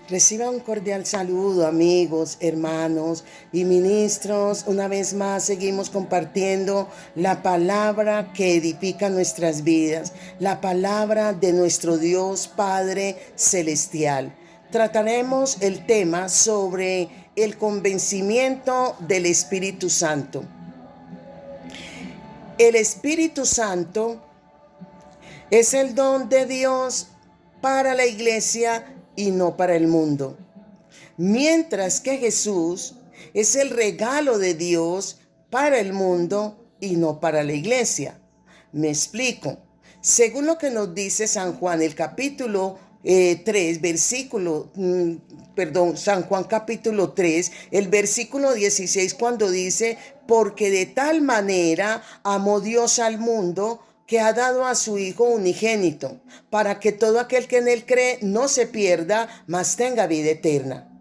Reciba un cordial saludo, amigos, hermanos y ministros. Una vez más seguimos compartiendo la palabra que edifica nuestras vidas, la palabra de nuestro Dios Padre Celestial. Trataremos el tema sobre el convencimiento del Espíritu Santo. El Espíritu Santo es el don de Dios para la iglesia y no para el mundo. Mientras que Jesús es el regalo de Dios para el mundo y no para la iglesia. Me explico. Según lo que nos dice San Juan, el capítulo 3, San Juan capítulo 3, el versículo 16, cuando dice, porque de tal manera amó Dios al mundo, que ha dado a su Hijo unigénito, para que todo aquel que en él cree no se pierda, mas tenga vida eterna.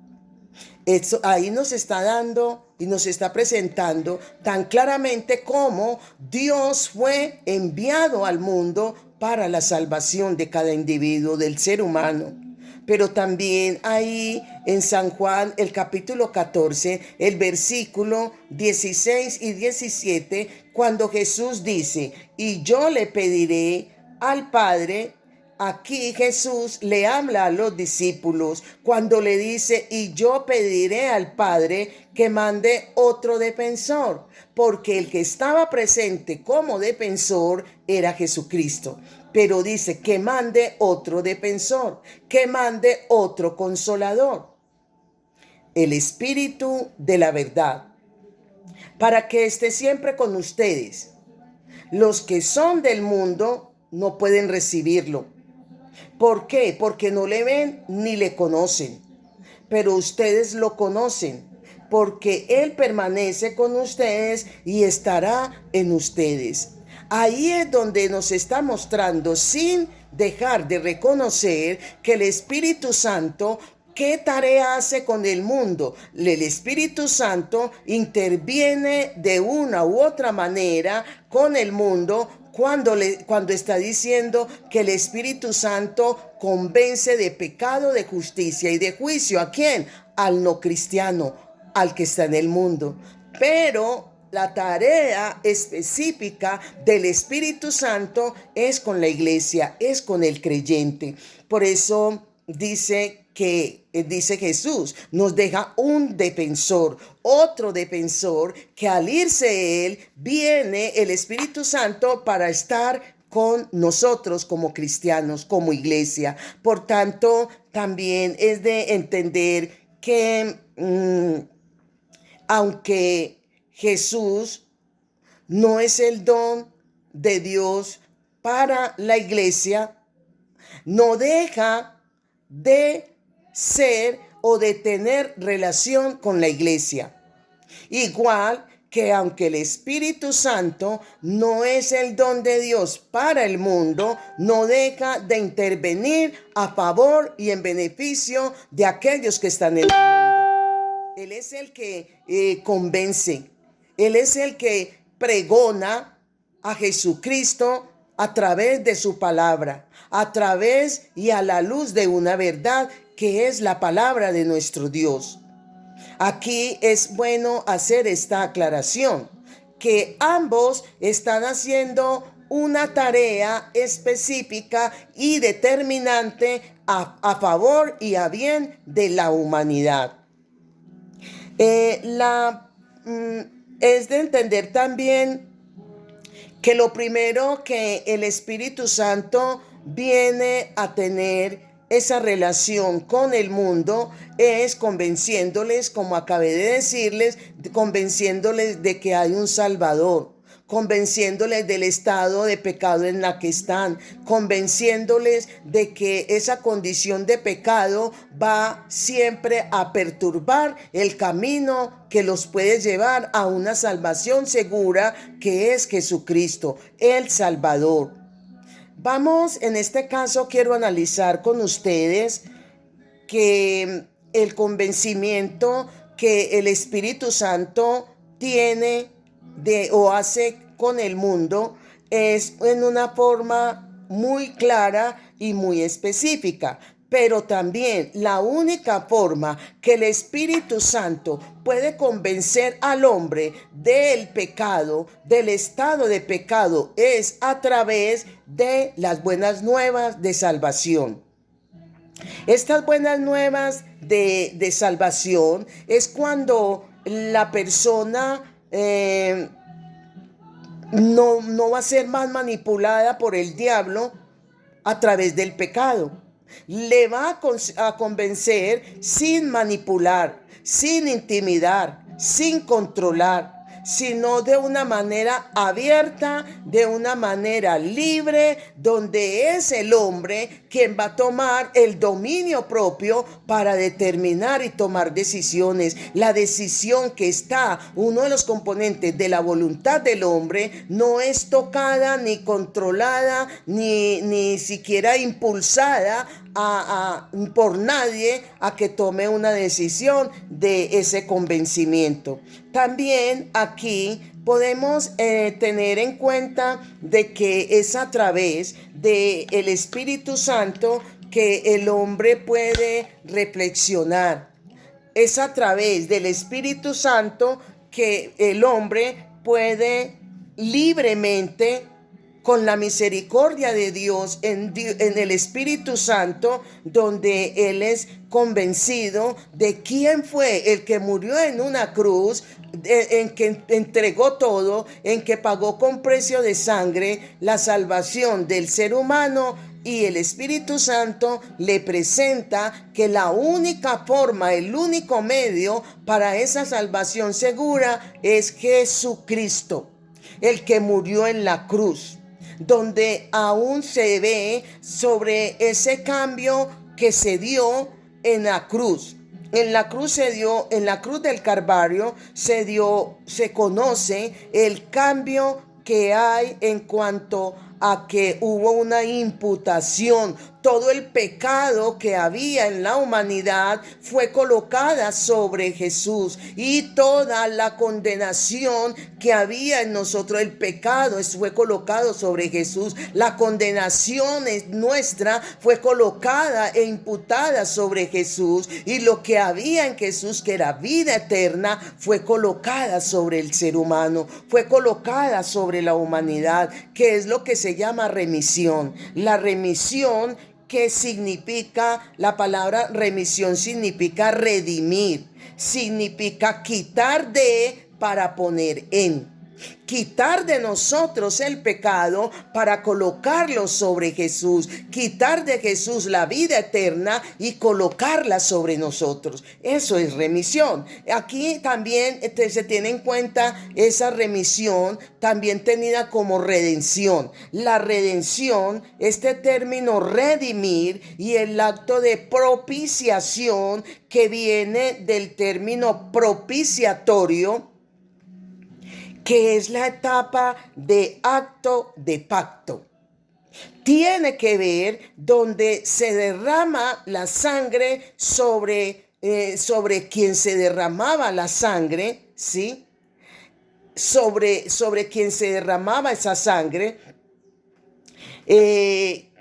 Eso ahí nos está dando y nos está presentando tan claramente cómo Dios fue enviado al mundo para la salvación de cada individuo, del ser humano. Pero también ahí en San Juan, el capítulo 14, el versículo 16 y 17, cuando Jesús dice, y yo le pediré al Padre. Aquí Jesús le habla a los discípulos cuando le dice, y yo pediré al Padre que mande otro defensor, porque el que estaba presente como defensor era Jesucristo. Pero dice que mande otro defensor, que mande otro consolador, el Espíritu de la verdad, para que esté siempre con ustedes. Los que son del mundo no pueden recibirlo. ¿Por qué? Porque no le ven ni le conocen. Pero ustedes lo conocen, porque Él permanece con ustedes y estará en ustedes. Ahí es donde nos está mostrando, sin dejar de reconocer, que el Espíritu Santo, ¿qué tarea hace con el mundo? El Espíritu Santo interviene de una u otra manera con el mundo cuando está diciendo que el Espíritu Santo convence de pecado, de justicia y de juicio. ¿A quién? Al no cristiano, al que está en el mundo. Pero la tarea específica del Espíritu Santo es con la iglesia, es con el creyente. Por eso dice Jesús, nos deja un defensor, otro defensor, que al irse Él, viene el Espíritu Santo para estar con nosotros como cristianos, como iglesia. Por tanto, también es de entender que aunque Jesús no es el don de Dios para la iglesia, no deja de ser o de tener relación con la iglesia. Igual que aunque el Espíritu Santo no es el don de Dios para el mundo, no deja de intervenir a favor y en beneficio de aquellos que están en el mundo. Él es el que convence, Él es el que pregona a Jesucristo a través de su palabra, a través y a la luz de una verdad que es la palabra de nuestro Dios. Aquí es bueno hacer esta aclaración, que ambos están haciendo una tarea específica y determinante a favor y a bien de la humanidad. Es de entender también que lo primero que el Espíritu Santo viene a tener esa relación con el mundo es convenciéndoles, como acabé de decirles, convenciéndoles de que hay un Salvador, convenciéndoles del estado de pecado en la que están, convenciéndoles de que esa condición de pecado va siempre a perturbar el camino que los puede llevar a una salvación segura, que es Jesucristo, el Salvador. Vamos, en este caso quiero analizar con ustedes que el convencimiento que el Espíritu Santo tiene o hace con el mundo es en una forma muy clara y muy específica. Pero también la única forma que el Espíritu Santo puede convencer al hombre del pecado, del estado de pecado, es a través de las buenas nuevas de salvación. Estas buenas nuevas de salvación es cuando la persona no va a ser más manipulada por el diablo a través del pecado. Le va a convencer sin manipular, sin intimidar, sin controlar, sino de una manera abierta, de una manera libre, donde es el hombre quien va a tomar el dominio propio para determinar y tomar decisiones. La decisión que está, uno de los componentes de la voluntad del hombre, no es tocada ni controlada, ni siquiera impulsada por nadie a que tome una decisión de ese convencimiento. También aquí podemos tener en cuenta de que es a través del Espíritu Santo que el hombre puede reflexionar. Es a través del Espíritu Santo que el hombre puede libremente, con la misericordia de Dios en el Espíritu Santo, donde Él es convencido de quién fue el que murió en una cruz, en que entregó todo, en que pagó con precio de sangre la salvación del ser humano. Y el Espíritu Santo le presenta que la única forma, el único medio para esa salvación segura es Jesucristo, el que murió en la cruz, donde aún se ve sobre ese cambio que se dio en la cruz. En la cruz en la cruz del Calvario se conoce el cambio que hay en cuanto a que hubo una imputación. Todo el pecado que había en la humanidad fue colocada sobre Jesús, y toda la condenación que había en nosotros, el pecado fue colocado sobre Jesús. La condenación nuestra fue colocada e imputada sobre Jesús, y lo que había en Jesús, que era vida eterna, fue colocada sobre el ser humano, fue colocada sobre la humanidad, que es lo que se llama remisión. La remisión, que significa, la palabra remisión significa redimir, significa quitar de para poner en. Quitar de nosotros el pecado para colocarlo sobre Jesús, quitar de Jesús la vida eterna y colocarla sobre nosotros. Eso es remisión. Aquí también se tiene en cuenta esa remisión, también tenida como redención. La redención, este término redimir, y el acto de propiciación, que viene del término propiciatorio, que es la etapa de acto de pacto. Tiene que ver donde se derrama la sangre sobre quien se derramaba la sangre, ¿sí? Sobre quien se derramaba esa sangre. Se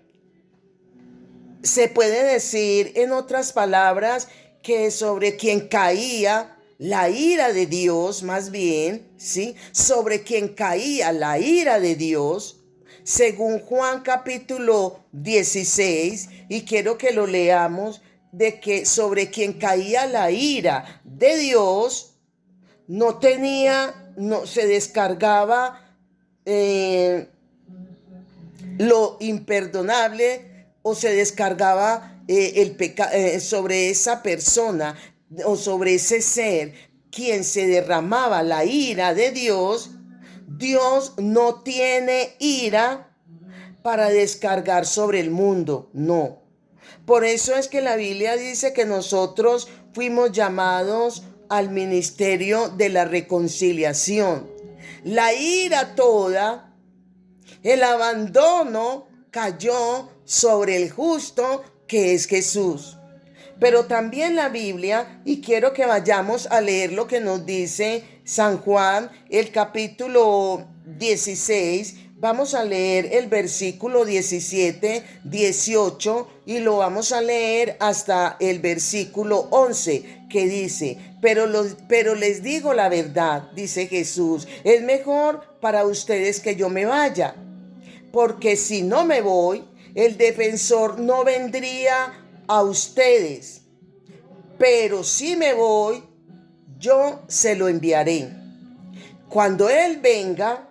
puede decir, en otras palabras, que sobre quien caía la ira de Dios, más bien, ¿sí? Sobre quien caía la ira de Dios, según Juan capítulo 16, y quiero que lo leamos, de que sobre quien caía la ira de Dios, no se descargaba lo imperdonable, o se descargaba el pecado sobre esa persona, o sobre ese ser, quien se derramaba la ira de Dios. Dios no tiene ira para descargar sobre el mundo, no. Por eso es que la Biblia dice que nosotros fuimos llamados al ministerio de la reconciliación. La ira toda, el abandono cayó sobre el justo, que es Jesús. Pero también la Biblia, y quiero que vayamos a leer lo que nos dice San Juan, el capítulo 16, vamos a leer el versículo 17, 18 y lo vamos a leer hasta el versículo 11 que dice, pero les digo la verdad, dice Jesús, es mejor para ustedes que yo me vaya, porque si no me voy, el defensor no vendría a ustedes, pero si me voy, yo se lo enviaré. Cuando Él venga,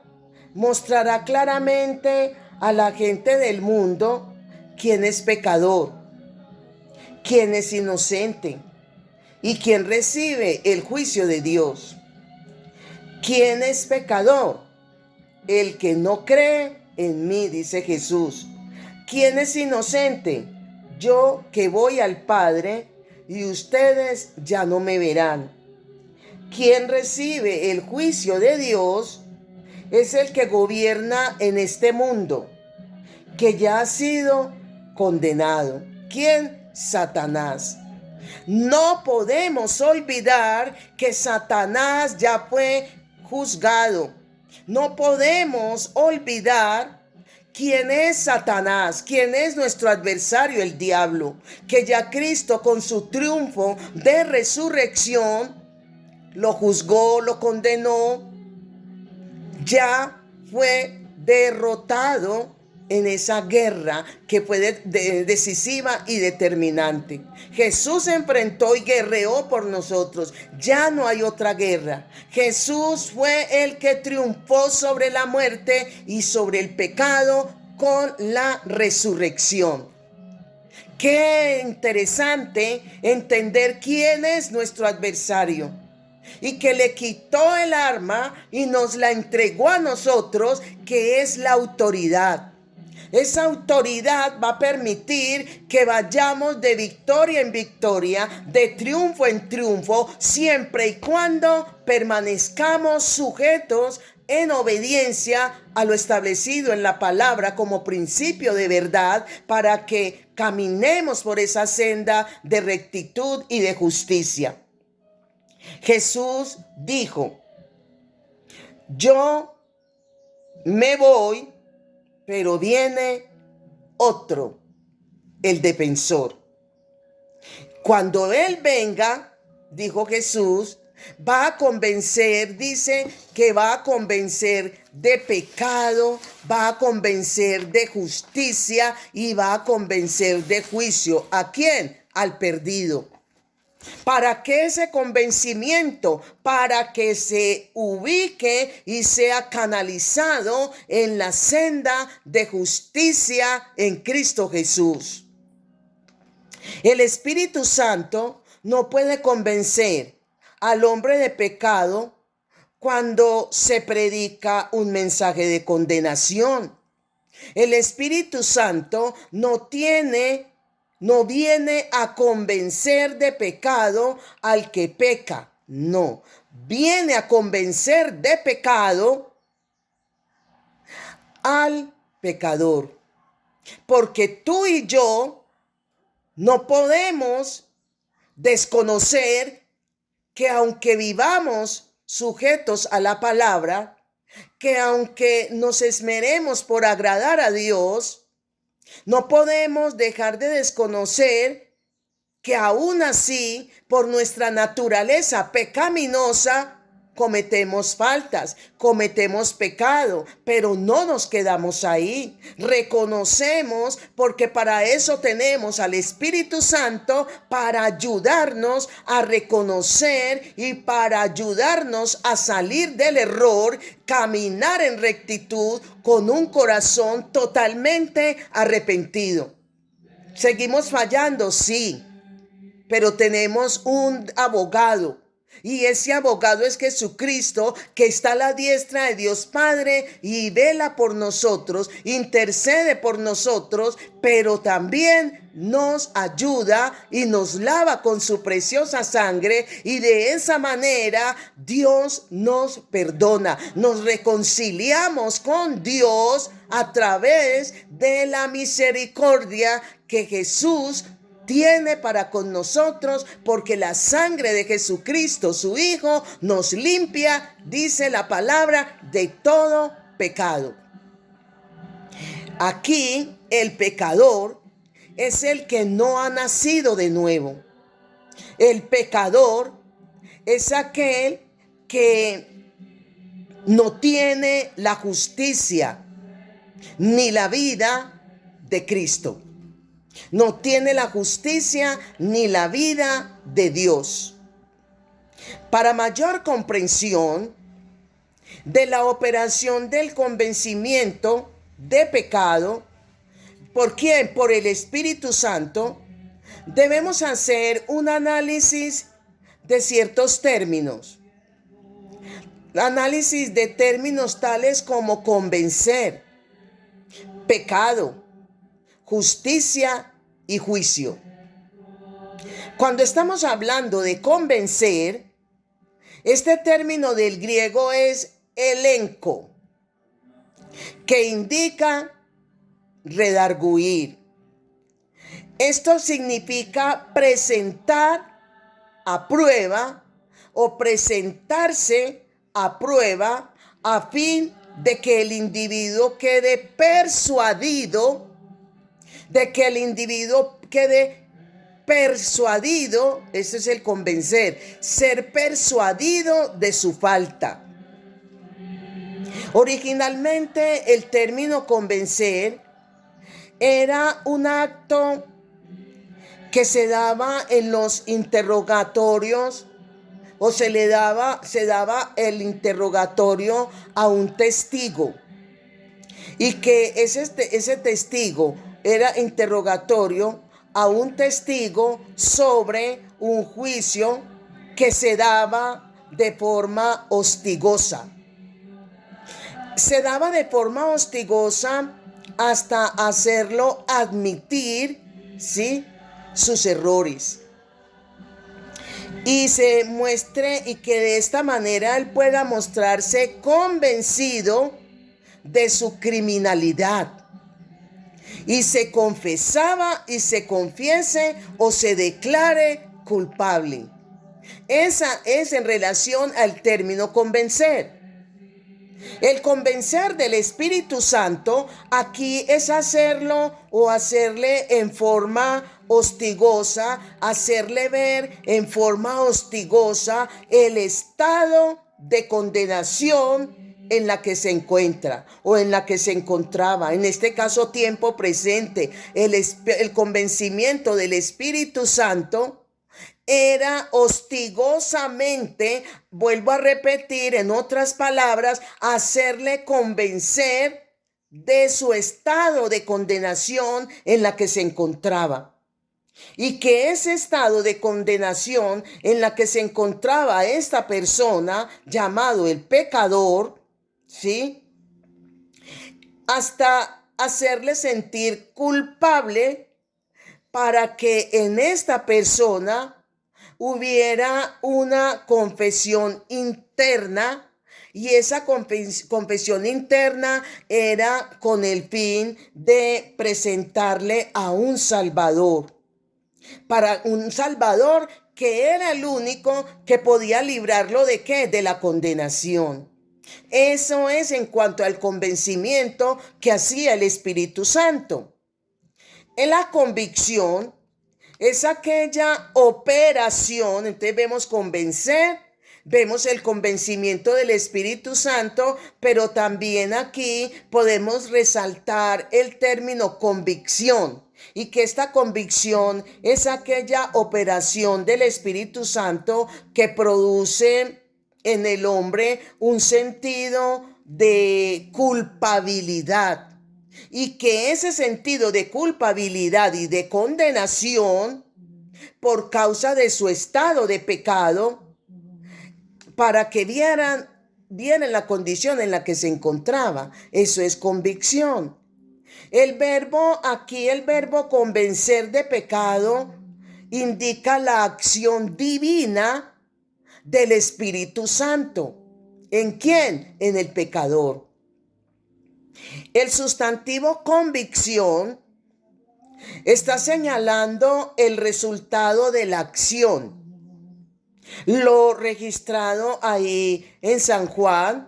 mostrará claramente a la gente del mundo quién es pecador, quién es inocente y quién recibe el juicio de Dios. ¿Quién es pecador? El que no cree en mí, dice Jesús. ¿Quién es inocente? Yo que voy al Padre y ustedes ya no me verán. ¿Quién recibe el juicio de Dios? Es el que gobierna en este mundo, que ya ha sido condenado. ¿Quién? Satanás. No podemos olvidar que Satanás ya fue juzgado. No podemos olvidar quién es Satanás, quién es nuestro adversario, el diablo, que ya Cristo con su triunfo de resurrección lo juzgó, lo condenó, ya fue derrotado en esa guerra que fue decisiva y determinante. Jesús se enfrentó y guerreó por nosotros. Ya no hay otra guerra. Jesús fue el que triunfó sobre la muerte y sobre el pecado con la resurrección. Qué interesante entender quién es nuestro adversario y que le quitó el arma y nos la entregó a nosotros, que es la autoridad. Esa autoridad va a permitir que vayamos de victoria en victoria, de triunfo en triunfo, siempre y cuando permanezcamos sujetos en obediencia a lo establecido en la palabra como principio de verdad, para que caminemos por esa senda de rectitud y de justicia. Jesús dijo, yo me voy, pero viene otro, el defensor. Cuando Él venga, dijo Jesús, va a convencer, dice que va a convencer de pecado, va a convencer de justicia y va a convencer de juicio. ¿A quién? Al perdido. ¿Para qué ese convencimiento? Para que se ubique y sea canalizado en la senda de justicia en Cristo Jesús. El Espíritu Santo no puede convencer al hombre de pecado cuando se predica un mensaje de condenación. El Espíritu Santo no viene a convencer de pecado al que peca. No, viene a convencer de pecado al pecador. Porque tú y yo no podemos desconocer que aunque vivamos sujetos a la palabra, que aunque nos esmeremos por agradar a Dios, no podemos dejar de desconocer que aún así, por nuestra naturaleza pecaminosa, cometemos faltas, cometemos pecado, pero no nos quedamos ahí. Reconocemos, porque para eso tenemos al Espíritu Santo, para ayudarnos a reconocer y para ayudarnos a salir del error, caminar en rectitud con un corazón totalmente arrepentido. ¿Seguimos fallando? Sí, pero tenemos un abogado. Y ese abogado es Jesucristo, que está a la diestra de Dios Padre y vela por nosotros, intercede por nosotros, pero también nos ayuda y nos lava con su preciosa sangre, y de esa manera Dios nos perdona. Nos reconciliamos con Dios a través de la misericordia que Jesús tiene para con nosotros, porque la sangre de Jesucristo, su Hijo, nos limpia, dice la palabra, de todo pecado. Aquí el pecador es el que no ha nacido de nuevo. El pecador es aquel que no tiene la justicia ni la vida de Cristo. No tiene la justicia ni la vida de Dios. Para mayor comprensión de la operación del convencimiento de pecado, ¿por quién? Por el Espíritu Santo, debemos hacer un análisis de ciertos términos. Análisis de términos tales como convencer, pecado, justicia y juicio. Cuando estamos hablando de convencer, este término del griego es elenco, que indica redarguir. Esto significa presentar a prueba o presentarse a prueba a fin de que el individuo quede persuadido, ese es el convencer, ser persuadido de su falta. Originalmente el término convencer era un acto que se daba en los interrogatorios o se daba el interrogatorio a un testigo y que ese testigo era interrogatorio a un testigo sobre un juicio que se daba de forma hostigosa. Se daba de forma hostigosa hasta hacerlo admitir, ¿sí?, sus errores. Y se muestre y que de esta manera él pueda mostrarse convencido de su criminalidad. Y se confesaba y se confiese o se declare culpable. Esa es en relación al término convencer. El convencer del Espíritu Santo aquí es hacerlo o hacerle en forma hostigosa, hacerle ver en forma hostigosa el estado de condenación en la que se encuentra o en la que se encontraba. En este caso, tiempo presente. El convencimiento del Espíritu Santo era hostigosamente, vuelvo a repetir, en otras palabras, hacerle convencer de su estado de condenación en la que se encontraba. Y que ese estado de condenación en la que se encontraba esta persona, llamado el pecador, ¿sí?, hasta hacerle sentir culpable para que en esta persona hubiera una confesión interna, y esa confesión interna era con el fin de presentarle a un Salvador, para un Salvador que era el único que podía librarlo ¿de qué? De la condenación. Eso es en cuanto al convencimiento que hacía el Espíritu Santo. En la convicción es aquella operación, entonces vemos convencer, vemos el convencimiento del Espíritu Santo, pero también aquí podemos resaltar el término convicción, y que esta convicción es aquella operación del Espíritu Santo que produce en el hombre un sentido de culpabilidad. Y que ese sentido de culpabilidad y de condenación por causa de su estado de pecado, para que vieran la condición en la que se encontraba. Eso es convicción. El verbo convencer de pecado indica la acción divina del Espíritu Santo. ¿En quién? En el pecador. El sustantivo convicción está señalando el resultado de la acción. Lo registrado ahí en San Juan,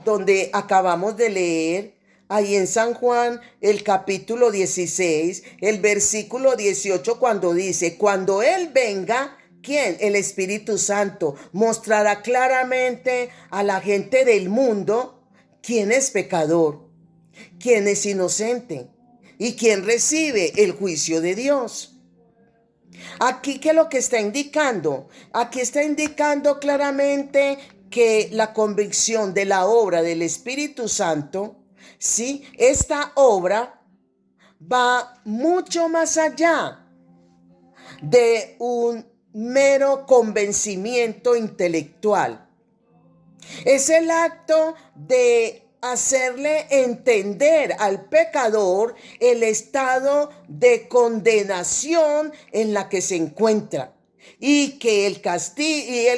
donde acabamos de leer, ahí en San Juan, el capítulo 16, el versículo 18, cuando dice, cuando Él venga, ¿quién? El Espíritu Santo mostrará claramente a la gente del mundo quién es pecador, quién es inocente y quién recibe el juicio de Dios. Aquí, ¿qué es lo que está indicando? Aquí está indicando claramente que la convicción de la obra del Espíritu Santo, ¿sí? Esta obra va mucho más allá de un mero convencimiento intelectual. Es el acto de hacerle entender al pecador el estado de condenación en la que se encuentra y que el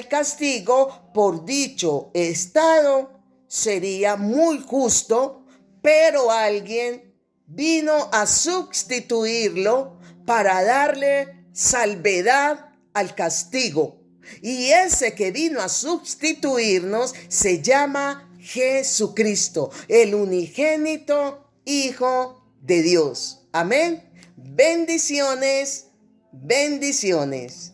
castigo por dicho estado sería muy justo, pero alguien vino a sustituirlo para darle salvedad al castigo. Y ese que vino a sustituirnos se llama Jesucristo, el unigénito Hijo de Dios. Amén. Bendiciones, bendiciones.